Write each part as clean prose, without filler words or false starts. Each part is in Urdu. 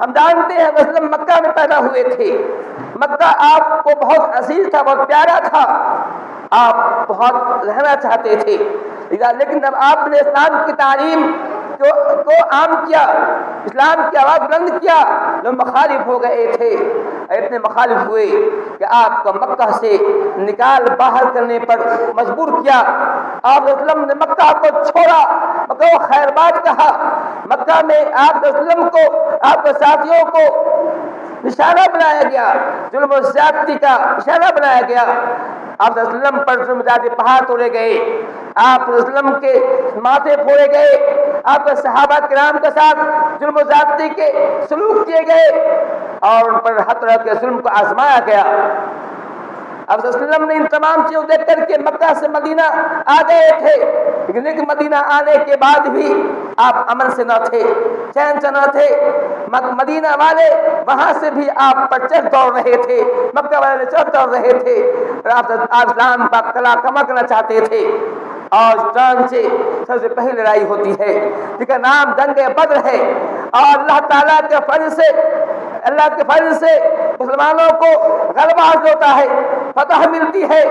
ہم جانتے ہیں وسلم مکہ میں پیدا ہوئے تھے، مکہ آپ کو بہت عزیز تھا، بہت پیارا تھا، آپ بہت رہنا چاہتے تھے، لیکن جب آپ نے اسلام کی تعلیم کو عام کیا، اسلام کی آواز بلند کیا، لوگ مخالف ہو گئے تھے، اتنے مخالف ہوئے کہ آپ کو مکہ سے نکال باہر کرنے پر مجبور کیا۔ آپ وسلم نے مکہ کو چھوڑا، مکہ کو خیر باد کہا، مکہ میں آپ وسلم کو، آپ کے ساتھیوں کو نشانہ بنایا گیا، ظلم و زیادتی کا نشانہ بنایا گیا۔ آپ وسلم پر ظلم زیادتی پہاڑ توڑے گئے، آپ وسلم کے ماتھے پھوڑے گئے، آپ کے صحابہ کرام کے ساتھ ظلم و زیادتی کے سلوک کیے گئے اور ان پر ہر طرح کے ظلم کو آزمایا گیا۔ آپ وسلم نے ان تمام چیزوں دیکھ کر کے مکہ سے مدینہ آ گئے تھے، لیکن مدینہ آنے کے بعد بھی آپ امن سے نہ تھے، چین سے نہ تھے۔ مدینہ والے وہاں سے بھی آپ پر چڑھ دوڑ رہے تھے، مکہ والے چڑھ دوڑ رہے تھے، اور آپ اسلام کا کلا کما کرنا چاہتے تھے۔ اور اسلام سے سب سے پہلی لڑائی ہوتی ہے جس کا نام جنگ بدر ہے، اور اللہ تعالیٰ کے فضل سے مسلمانوں کو غلبہ حاصل ہوتا ہے، فتح ملتی ہے،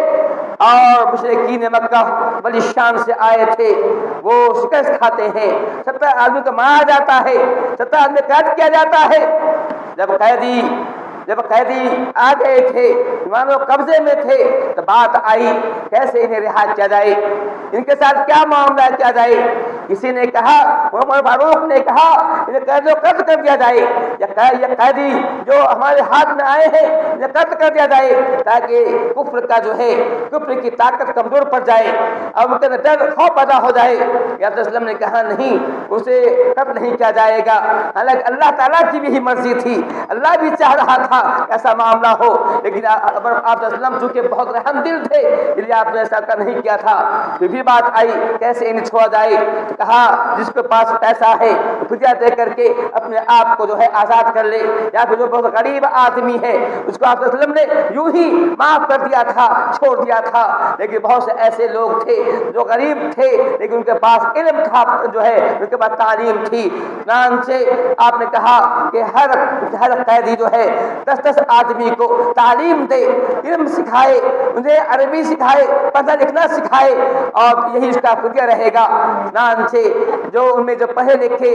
اور مشرکین مکہ بڑی شان سے آئے تھے، وہ شکست کھاتے ہیں، 70 آدمی کو مارا جاتا ہے، 70 آدمی قید کیا جاتا ہے۔ جب قیدی آ گئے تھے، ایمانوں قبضے میں تھے، تو بات آئی کیسے انہیں رہا کیا جائے، ان کے ساتھ کیا معاملہ کیا جائے۔ کسی نے کہا، عمر فاروق نے کہا انہیں قیدیوں کو قتل کر دیا جائے، یہ قیدی جو ہمارے ہاتھ میں آئے ہیں انہیں قتل کر دیا جائے، تاکہ کفر کا جو ہے، کفر کی طاقت کمزور پڑ جائے اور ان کے ڈر خوف پیدا ہو جائے۔ یا رسول اللہ نے کہا نہیں، اسے قتل نہیں کیا جائے گا، حالانکہ اللہ تعالیٰ کی بھی مرضی تھی، اللہ بھی چاہ رہا تھا ایسا معاملہ ہو، لیکن آپ وسلم چونکہ بہت رحم دل تھے اس لیے آپ نے ایسا نہیں کیا تھا۔ پھر بات آئی کیسے انہیں چھوڑا جائے، کہا جس کے پاس پیسہ ہے فدیہ دے کر کے اپنے آپ کو جو ہے آزاد کر لے، یا پھر جو بہت غریب آدمی ہے اس کو آپ وسلم نے یوں ہی معاف کر دیا تھا، چھوڑ دیا تھا۔ لیکن بہت سے ایسے لوگ تھے جو غریب تھے لیکن ان کے پاس علم تھا، جو ہے ان کے پاس تعلیم تھی، چنانچہ آپ نے کہا کہ ہر قیدی جو ہے 10 آدمی کو تعلیم دے، علم سکھائے، انہیں عربی سکھائے، پڑھنا لکھنا سکھائے، اور یہی اس کا فدیہ رہے گا۔ چنانچہ جو ان میں جو پڑھے لکھے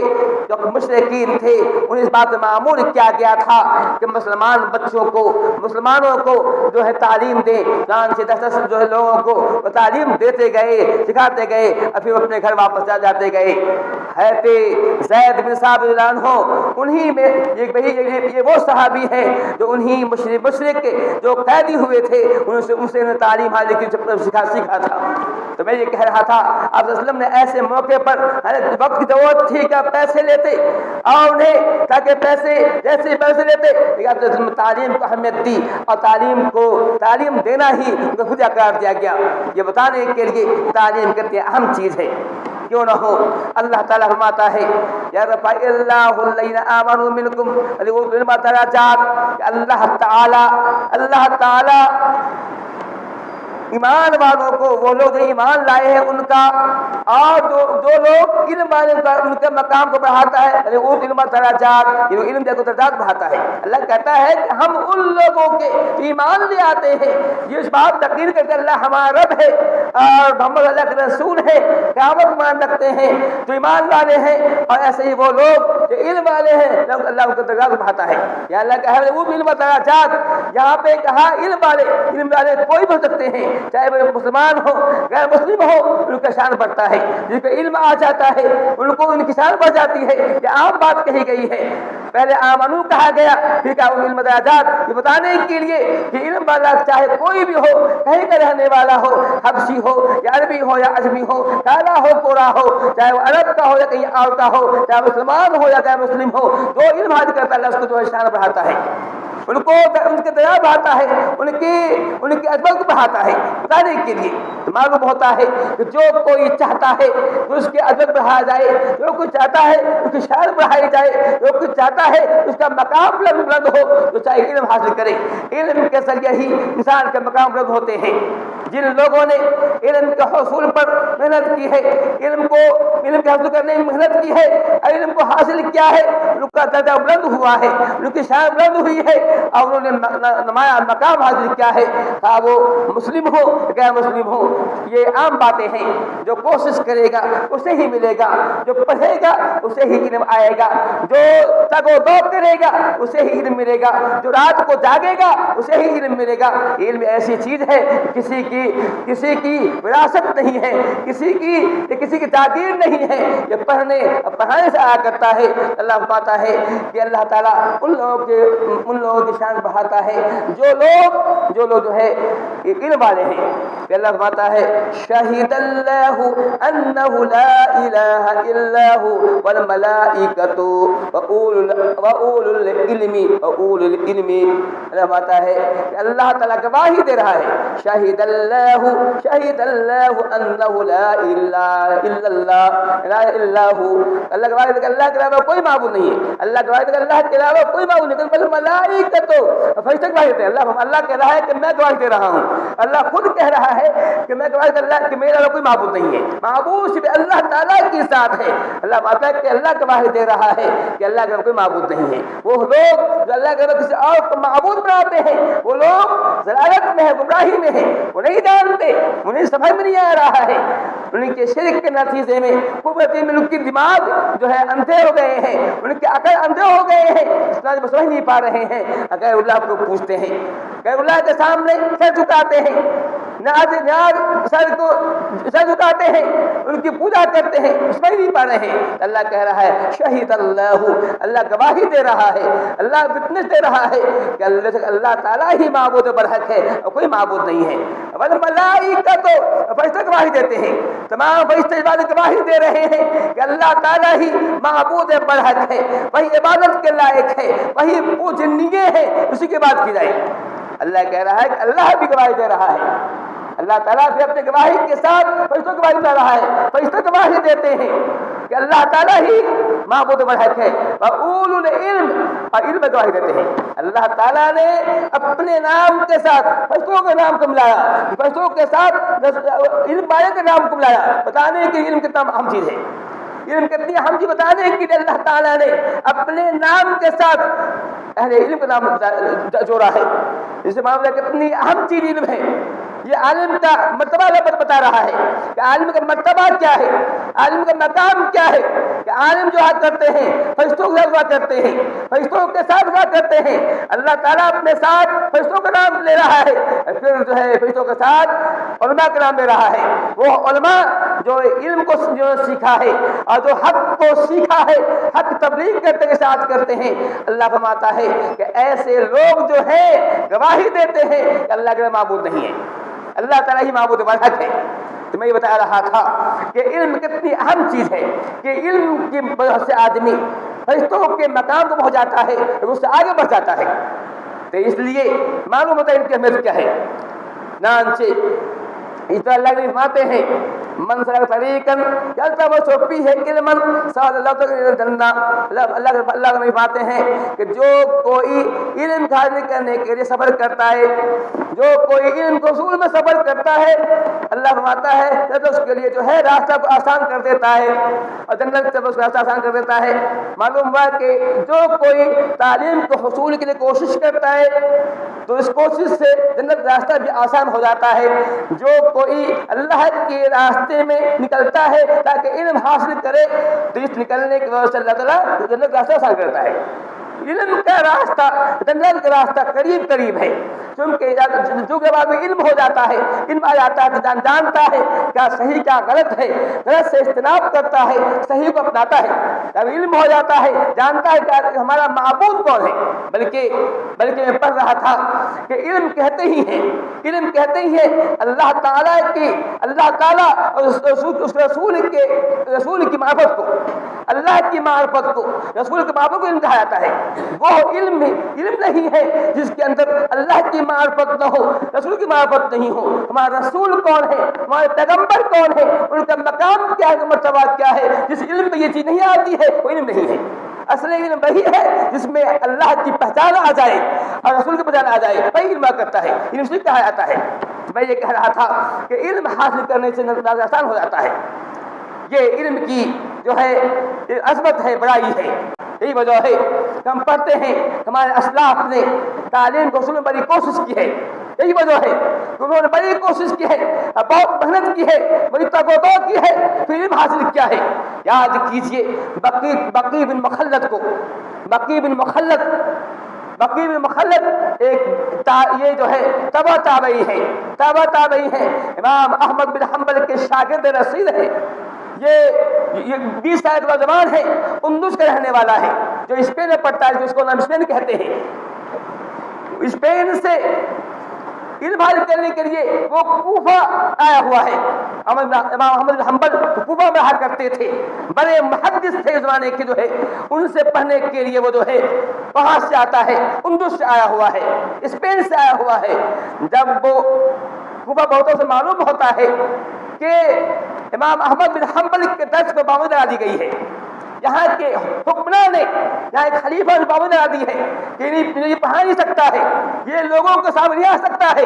جو مشرکین تھے انہیں اس بات میں معمول کیا گیا تھا کہ مسلمان بچوں کو، مسلمانوں کو جو ہے تعلیم دے۔ چنانچہ 10 جو ہے لوگوں کو تعلیم دیتے گئے، سکھاتے گئے، اور پھر اپنے گھر واپس جاتے گئے۔ حضرت زید بن ثابت رضی اللہ عنہ انہی میں یہ وہ صحابی ہیں جو انہی مشرک جو قیدی ہوئے تھے ان سے تعلیم حاصل کی، سیکھا تھا۔ تو میں یہ کہہ رہا تھا آپ وسلم نے ایسے موقع پر وقت کی ضرورت تھی کہ پیسے لیتے اور انہیں تاکہ جیسے پیسے لیتے، لیکن تعلیم کو اہمیت دی اور تعلیم دینا ہی ان کو فدیہ قرار دیا گیا، یہ بتانے کے لیے تعلیم کتنی اہم چیز ہے۔ کیوں نہ ہو، اللہ تعالیٰ فرماتا ہے یا رفع اللہ الذین آمنوا منکم ولیؤتوا العلم درجات، اللہ تعالیٰ ایمان والوں کو، وہ لوگ جو ایمان لائے ہیں ان کا، اور جو لوگ علم والے ان کے مقام کو بڑھاتا ہے، وہ علم درجات، یہ علم کو درجات بڑھاتا ہے۔ اللہ کہتا ہے کہ ہم ان لوگوں کے ایمان لے آتے ہیں یہ اس بات تقریر کرتے اللہ ہمارا رب ہے اور محمد اللہ کے رسول ہے، قیامت مان رکھتے ہیں، جو ایمان والے ہیں، اور ایسے ہی وہ لوگ جو علم والے ہیں اللہ ان کو درجات بڑھاتا ہے۔ یا اللہ کہا ہے وہ علم درجات، یہاں پہ کہا علم والے کوئی بن سکتے ہیں، چاہے وہ مسلمان ہو غیر مسلم ہو، ان کا شان بڑھتا ہے، جن کا علم آ جاتا ہے ان کو ان کی شان بڑھ جاتی ہے۔ یہ عام بات کہی گئی ہے، پہلے آمنو کہا گیا، پھر کہا علم درجات، یہ بتانے کے لیے کہ علم والا چاہے کوئی بھی ہو، کہیں کا رہنے والا ہو، حبشی ہو یا عربی ہو یا عجمی ہو، کالا ہو گورا ہو، چاہے وہ عرب کا ہو یا کہیں اور کا ہو، چاہے مسلمان ہو یا غیر مسلم ہو، جو علم حاصل کرتا ہے اللہ اس کو جو ہے شان بڑھاتا ہے، ان کے درجات بڑھاتا ہے، ان کی عظمت کو بڑھاتا ہے۔ بتانے کے لیے معلوم ہوتا ہے کہ جو کوئی چاہتا ہے کہ اس کی عظمت بڑھایا جائے، جو کوئی چاہتا ہے اس کی شان بڑھائی جائے، جو کوئی چاہتا ہے اس کا مقام بلند ہو، تو چاہے علم حاصل کرے، علم کے ذریعے ہی انسان کے مقام بلند ہوتے ہیں۔ جن لوگوں نے علم کے حصول پر محنت کی ہے، علم کے حاصل کرنے میں محنت کی ہے، علم کو حاصل کیا ہے، ان کا درجہ بلند ہوا ہے، ان کی شان بلند ہوئی ہے اور انہوں نے نمایاں مقام حاصل کیا ہے، خواہ وہ مسلم ہو غیر مسلم ہو۔ یہ عام باتیں ہیں، جو کوشش کرے گا اسے ہی ملے گا، جو پڑھے گا اسے ہی علم آئے گا، جو تگ و دو کرے گا اسے ہی علم ملے گا، جو رات کو جاگے گا اسے ہی علم ملے گا۔ علم ایسی چیز ہے کسی کی وراثت نہیں ہے، کسی کی جاگیر نہیں ہے، یہ پڑھانے سے آیا کرتا ہے۔ اللہ فرماتا ہے کہ اللہ تعالیٰ ان لوگوں کی شان بڑھاتا ہے جو لوگ جو ہے علم والے ہیں۔ کہ اللہ فرماتا ہے شہید اللہ انہ لا الہ الا ہو والملائکۃ واولو العلم اللہ فرماتا ہے کہ اللہ تعالیٰ گواہی دے رہا ہے، شہید اللہ انہ لا الہ الا اللہ اللہ گواہی دے کہ اللہ کے علاوہ کوئی معبود نہیں ہے، اللہ گواہی دے کہ اللہ کے علاوہ کوئی معبود نہیں، بل ملائکۃ فرشتے گواہی دیتے ہیں۔ اللہ کہہ رہا ہے کہ میں گواہی دے رہا ہوں، اللہ خود کہہ رہا ہے کہ میں گواہی دے اللہ کہ میرے علاوہ کوئی معبود نہیں ہے، معبود صرف اللہ تعالیٰ کی ذات ہے۔ اللہ فرماتا ہے کہ اللہ گواہی دے رہا ہے کہ اللہ کے علاوہ کوئی معبود نہیں ہے۔ وہ لوگ جو اللہ کے علاوہ کسی اور کو معبود بناتے ہیں وہ لوگ ضلالت میں ہے، گمراہی میں ہے، وہ نہیں جانتے، انہیں سمجھ میں نہیں آ رہا ہے، ان کے شرک کے نتیجے میں ان کی دماغ جو ہے اندھے ہو گئے ہیں، ان کے عقل اندھے ہو گئے ہیں، اس طرح سمجھ نہیں پا رہے ہیں۔ اگر اللہ کو پوچھتے ہیں، اگر اللہ کے سامنے سر جھکاتے ہیں، سر جھکاتے ہیں، ان کی پوجا کرتے ہیں، سمجھ نہیں پا رہے ہیں۔ اللہ کہہ رہا ہے شہید اللہ گواہی دے رہا ہے، اللہ وٹنس دے رہا ہے کہ اللہ تعالیٰ ہی معبود برحق ہے اور کوئی معبود نہیں ہے۔ والملائکۃ فرشتے گواہی دیتے ہیں، تمام فرشتے گواہی دے رہے ہیں کہ اللہ تعالیٰ ہی معبود برحق ہے، وہی عبادت کے لائق ہے، وہی پوجنیے ہے، اسی کی بات کی جائے۔ اللہ کہہ رہا ہے کہ اللہ بھی گواہی دے رہا ہے، اللہ تعالیٰ بھی اپنے گواہی کے ساتھ فرشتوں کی گواہی دے رہا ہے، فرشتے گواہی دیتے ہیں کہ اللہ تعالیٰ ہی معبود برحق ہے، واولو العلم اور علم گواہی دیتے ہیں۔ اللہ تعالیٰ نے اپنے نام کے ساتھ فرشتوں کے نام کو ملایا، فرشتوں کے ساتھ علم والے کے نام کو ملایا، بتانے کہ علم کتنا اہم چیز ہے، علم کتنی اہم چیز بتانے کے لیے اللہ تعالیٰ نے اپنے نام کے ساتھ اہل علم کا نام جوڑا ہے۔ اس معاملہ کتنی اہم چیز علم ہے، یہ عالم کا مرتبہ لفظ بتا رہا ہے کہ عالم کا مرتبہ کیا ہے، عالم کا مقام کیا ہے، کہ عالم جو حق کرتے ہیں فرشتوں کے ساتھ دعا کرتے ہیں، فرشتوں کے ساتھ دعا کرتے ہیں، اللہ تعالیٰ اپنے ساتھ فرشتوں کا نام لے رہا ہے، پھر جو ہے فرشتوں کے ساتھ علماء کا نام لے رہا ہے، وہ علماء جو علم کو سیکھا ہے اور جو حق کو سیکھا ہے، حق تبلیغ کرتے کے ساتھ کرتے ہیں۔ اللہ فرماتا ہے کہ ایسے لوگ جو ہیں گواہی دیتے ہیں کہ اللہ کے معبود نہیں ہے، اللہ تعالیٰ ہی معبود برحق ہے۔ تو میں یہ بتا رہا تھا کہ علم کتنی اہم چیز ہے کہ علم کی وجہ سے آدمی فرشتوں کے مقام کو پہنچ جاتا ہے اور اس سے آگے بڑھ جاتا ہے۔ تو اس لیے معلوم ہوتا ہے ان کی اہمیت کیا ہے۔ چنانچہ اس طرح اللہ نے فرماتے ہیں من سلک طریقاً یلتمس فیہ علما سہل اللہ تعالی الجنہ۔ اللہ نے فرماتے ہیں کہ جو کوئی علم حاصل کرنے کے لیے صبر کرتا ہے، جو کوئی علم کو حصول میں صبر کرتا ہے، اللہ فرماتا ہے تو اس کے لیے جو ہے راستہ کو آسان کر دیتا ہے اور جنت سے اس کا راستہ آسان کر دیتا ہے۔ معلوم ہوا کہ جو کوئی تعلیم کو حصول کے لیے کوشش کرتا ہے تو اس کوشش سے جنت راستہ بھی آسان ہو جاتا ہے۔ جو کوئی اللہ کے راستے میں نکلتا ہے تاکہ علم حاصل کرے تو اس نکلنے کی وجہ سے اللہ تعالیٰ جنت راستہ آسان کرتا ہے۔ علم کا راستہ جنت کا راستہ قریب قریب ہے، کیونکہ جو کے بعد علم ہو جاتا ہے، علم آ جاتا ہے تو جانتا ہے کیا صحیح کیا غلط ہے، غلط سے اجتناب کرتا ہے، صحیح کو اپناتا ہے۔ جب علم ہو جاتا ہے جانتا ہے کہ ہمارا معبود کون ہے۔ بلکہ میں پڑھ رہا تھا کہ علم کہتے ہی ہیں اللہ تعالیٰ اور اس رسول کی معرفت کو، اللہ کی معرفت کو، رسول کی معرفت کو علم کہا جاتا ہے۔ وہ علم نہیں ہے جس کے اندر اللہ کی معرفت نہ ہو، رسول کی معرفت نہیں ہو۔ ہمارا رسول کون ہے، ہمارے پیغمبر کون ہے، ان کا مقام کیا ہے، مرتبہ کیا ہے، جس علم میں یہ چیز نہیں آتی ہے وہ علم نہیں ہے۔ اصل علم وہی ہے جس میں اللہ کی پہچان آ جائے اور رسول کی پہچان آ جائے، وہی علم کرتا ہے، علم سے کہا جاتا ہے۔ میں یہ کہہ رہا تھا کہ علم حاصل کرنے سے نظر آسان ہو جاتا ہے. یہ علم کی جو ہے عظمت ہے، بڑائی ہے. یہی وجہ ہے کہ ہم پڑھتے ہیں ہمارے اسلاف نے تعلیم کو حصول میں بڑی کوشش کی ہے. یہی وجہ ہے کہ انہوں نے بڑی کوشش کی ہے، بہت محنت کی ہے، بڑی تگودو کی ہے، پھر علم حاصل کیا ہے. یاد کیجئے بقی بن مخلد کو. بقی بن مخلد ایک یہ جو ہے تبع تابعی ہے. امام احمد بن حنبل کے شاگرد رسید ہے. یہ 20 سال کا نوجوان ہے، اندلس کا رہنے والا ہے، جو اسپین میں پڑھتا ہے، جس کو نام اسپین کہتے ہیں. اسپین سے علم حاصل کرنے کے لیے وہ کوفہ آیا ہوا ہے. امام احمد بن حنبل کوفہ میں رہا کرتے تھے، بڑے محدث تھے زمانے کے جو ہے. ان سے پڑھنے کے لیے وہ جو ہے وہاں سے آتا ہے، اندلس سے آیا ہوا ہے، اسپین سے آیا ہوا ہے. جب وہ کوفہ بہتوں سے معلوم ہوتا ہے کہ امام احمد بن حنبل کے درس کو پابندی لگا دی گئی ہے، یہاں کے حکمراں نے، یہاں ایک خلیفہ نے پابندی لگا دی ہے کہ یہ پڑھا نہیں سکتا ہے، یہ لوگوں کے سامنے نہیں آ سکتا ہے،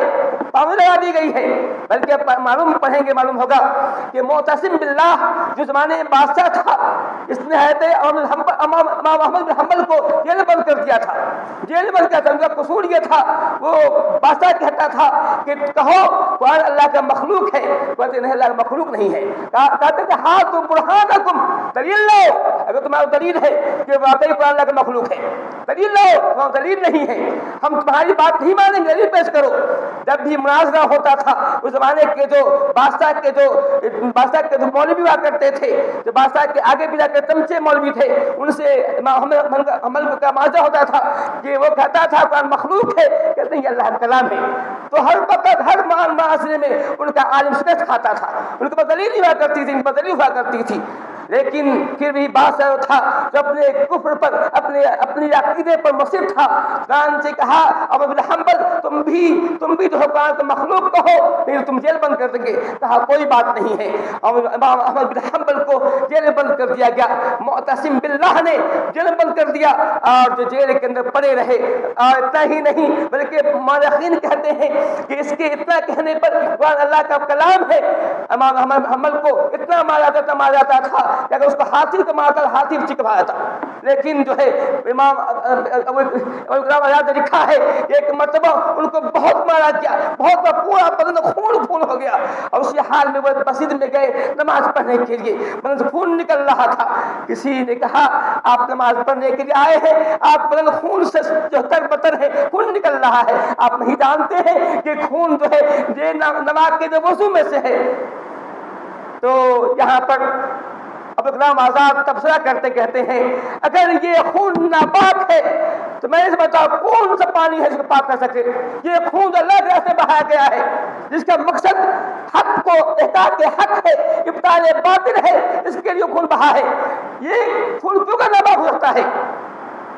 پابندی لگا دی گئی ہے. بلکہ معلوم ہوگا کہ معتصم باللہ جو زمانے میں بادشاہ تھا، اس نے امام احمد بن حنبل کو جیل بند کر دیا تھا. ان کا قصور یہ تھا، وہ بادشاہ کہتا تھا کہ کہو قرآن اللہ کا مخلوق ہے، کہتے نہیں، اللہ کا مخلوق نہیں ہے. کہتے کہ ہاں تم برہانکم، دلیل لو. اگر تمہارا دلیل ہے کہ واقعی قرآن اللہ کا مخلوق ہے، دلیل لو. تمہارا دلیل نہیں ہے، ہم تمہاری بات نہیں مانیں گے، دلیل پیش کرو. جب بھی مناظرہ ہوتا تھا اس زمانے کے جو بادشاہ کے جو مولوی ہوا کرتے تھے، جو بادشاہ کے آگے بھی جا کر چمچے مولوی تھے، ان سے عمل کا معاہدہ ہوتا تھا کہ وہ کہتا تھا قرآن مخلوق ہے، کہتے ہیں یہ اللہ کا کلام ہے. تو ہر وقت ہر معاشرے میں ان کا عالم شکست کھاتا تھا، ان کے پاس دلیل ہوا کرتی تھی، ان پر دلیل ہوا کرتی تھی. لیکن پھر بھی بادشاہ تھا جو اپنے کفر پر، اپنی عقیدے پر مصر تھا. قرآن سے کہا احمد بن حنبل تم بھی جو قرآن کا مخلوق کہو، پھر تم جیل بند کر دیں گے. کہا کوئی بات نہیں ہے. امام احمد بن حنبل کو جیل بند کر دیا گیا. معتصم باللہ نے جیل بند کر دیا اور جو جیل کے اندر پڑے رہے. اور اتنا ہی نہیں بلکہ مورخین کہتے ہیں کہ اس کے اتنا کہنے پر قرآن اللہ کا کلام ہے، امام احمد بن حنبل کو اتنا مارا جاتا تھا کہ اگر اس کو ہاتھی کو مارتا ہاتھی چکھایا تھا. لیکن جو ہے امام آزاد نے لکھا ہے ایک مرتبہ ان کو بہت مارا گیا، بہت پورا بدن خون ہو گیا، اور اسی حال میں وہ مسجد میں گئے نماز پڑھنے کے لیے. بدن سے خون نکل رہا تھا. کسی نے کہا آپ نماز پڑھنے کے لیے آئے ہیں، آپ بدن خون سے جو تر بتر ہے، خون نکل رہا ہے، آپ نہیں جانتے ہیں کہ خون جو ہے یہ نماز کے جو وضو میں سے ہے. تو یہاں پر ابو غلام آزاد تبصرہ کرتے کہتے ہیں اگر یہ خون ناپاک ہے تو میں نے بتاؤ کون سا پانی ہے جس کو پاک کر سکے. یہ خون اللہ کے راستے بہایا گیا ہے، جس کا مقصد حق کو احقاق حق ہے، ابطال باطل ہے، اس کے لیے خون بہا ہے. یہ خون کیوں کا ناپاک ہو سکتا ہے؟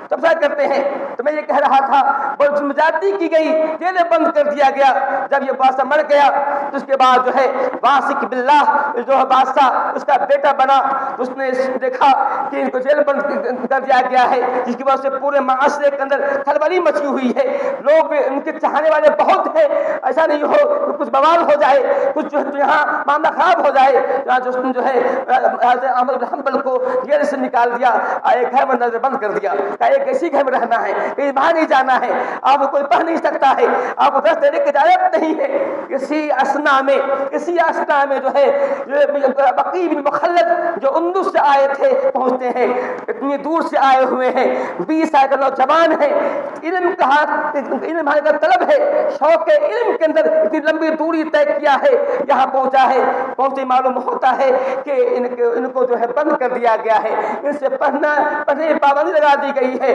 تبصرہ کرتے ہیں. تو میں یہ کہہ رہا تھا بڑی ظلم زیادتی کی گئی، جیلیں بند کر دیا گیا. جب یہ بادشاہ مر گیا تو اس کے بعد جو ہے واثق باللہ جو ہے بادشاہ اس کا بیٹا بنا. تو اس نے دیکھا کہ ان کو جیل بند کر دیا گیا ہے، جس کی وجہ سے پورے معاشرے کے اندر کھلبلی مچی ہوئی ہے. لوگ ان کے چاہنے والے بہت ہیں، ایسا نہیں ہو کہ کچھ بوال ہو جائے، کچھ جو یہاں معاملہ خراب ہو جائے. جو ہے حضرت احمد بن حنبل کو جیل سے نکال دیا، ایک گھر میں نظر بند کر دیا. کسی گھر میں رہنا ہے، کہیں باہر نہیں جانا ہے، آپ کو کوئی پڑھ نہیں سکتا ہے، آپ کو دس دینے کی اجازت نہیں ہے. کسی اسنا میں جو ہے بقی بن مخلد جو اندلس سے آئے تھے پہنچتے ہیں، اتنی دور سے آئے ہوئے ہیں، 20 سال کا نوجوان ہے، علم کا طلب ہے، شوق علم کے اندر اتنی لمبی دوری طے کیا ہے، یہاں پہنچا ہے. پہنچے معلوم ہوتا ہے کہ ان کو جو ہے بند کر دیا گیا ہے، ان سے پڑھنے پابندی لگا دی گئی ہے.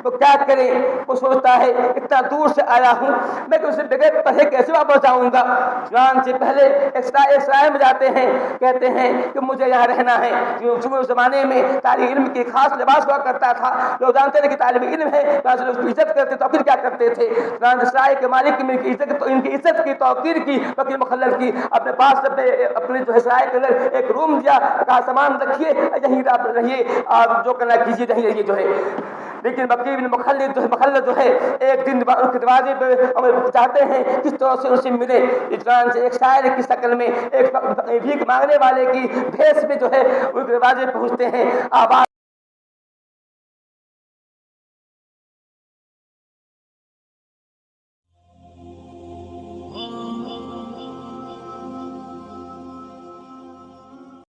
تو کیا کرے؟ وہ سوچتا ہے اتنا دور سے آیا ہوں، میں اسے بغیر پڑھے کیسے واپس جاؤں گا. جان سے پہلے ایک سرائے میں جاتے ہیں، کہتے ہیں کہ مجھے یہاں رہنا ہے. چونکہ اس زمانے میں طالب علم کی خاص لباس ہوا کرتا تھا، لوگ جانتے تھے کہ طالب علم ہے، اس کی عزت کرتے تو پھر کیا کرتے تھے. سرائے کے مالک ان کی عزت کی توقیر کی، بقی مخلد کی. اپنے پاس اپنے جو ہے سرائے کے اندر ایک روم دیا، کہا سامان رکھیے، یہیں رہیے، آپ جو کرنا کیجیے، یہیں رہیے. جو ہے لیکن بقی بن مخلد جو ہے ایک دن ان کے دروازے پہ چاہتے ہیں کس طرح سے ان سے ملے، اس طرح سے ایک شاعر کی شکل میں ایک بھیک مانگنے والے کی بھیس میں جو ہے ان کے دروازے پہنچتے ہیں، آواز